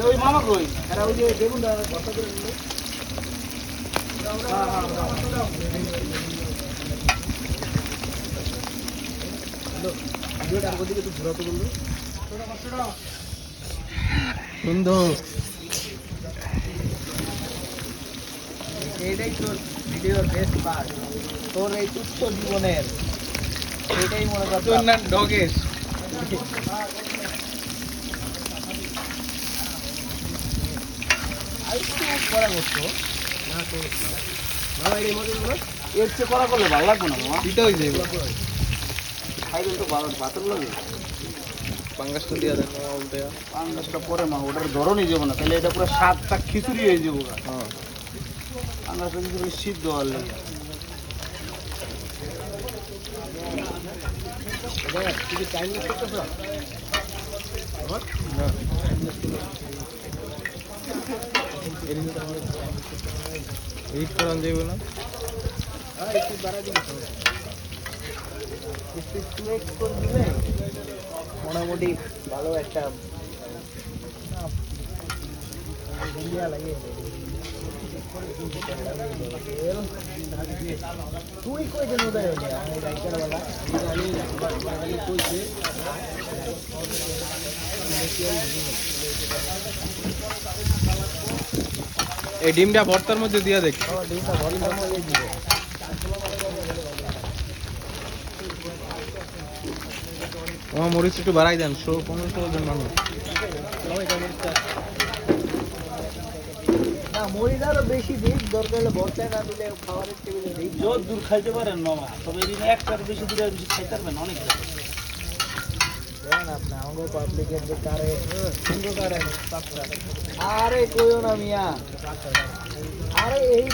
ওই মামা কই এরা ওই যে দেখুন বর্ষা করে নিল ভিডিওটা আর দিকে একটু ঘোরাতে বললো সুন্দর এইটাই তোর ভিডিওর বেস্ট পার্ট তোর এই তুচ্ছ জীবনের এটাই মনে কর তোর না ডগের করা করতো না তো না এই মধ্যে এর চেয়ে করা করলে ভালো লাগবে না মামা এটা হয়ে যাবে খাইলে তো ভালো ভাতের লাগে পাঙ্গাসটা দিয়ে দেন মামা উল্টে পাঙ্গাসটা পরে মা ওটার ধরনই যাবো না তাহলে এটা পুরো স্বাদটা খিচুড়ি হয়ে যাবো হ্যাঁ পাঙ্গাসটা কিন্তু সিদ্ধ হওয়ার লাগে তুই টাইম ওয়েস্ট করতেছ না এডিট করান যাইব না একটু বাড়া দিবি একটু এক্স করে দিলে মোটামুটি ভালো একটা লাগে তুই কই যেন উদয় হলে আমি রাইটারওয়ালা কইছে এই ডিমটা ভর্তার মধ্যে দিয়া দেখ ডিমটা ভর্তার মধ্যে দিব আমার মরিচ একটু বাড়াই দেন 15-16 জন মানুষ না মরিচ আরো বেশি দিক দরকার হলে ভর্তায় না দিলে খাবারের টেবিলে দিই যত দূর খাইতে পারেন মামা তবে এদিন একটার বেশি দূরে বেশি খাইতে পারবেন অনেক জানেন আপনি আমাদের পাবলিকের যে কারে সুন্দর কারে আরে কইও না মিয়া আরে এই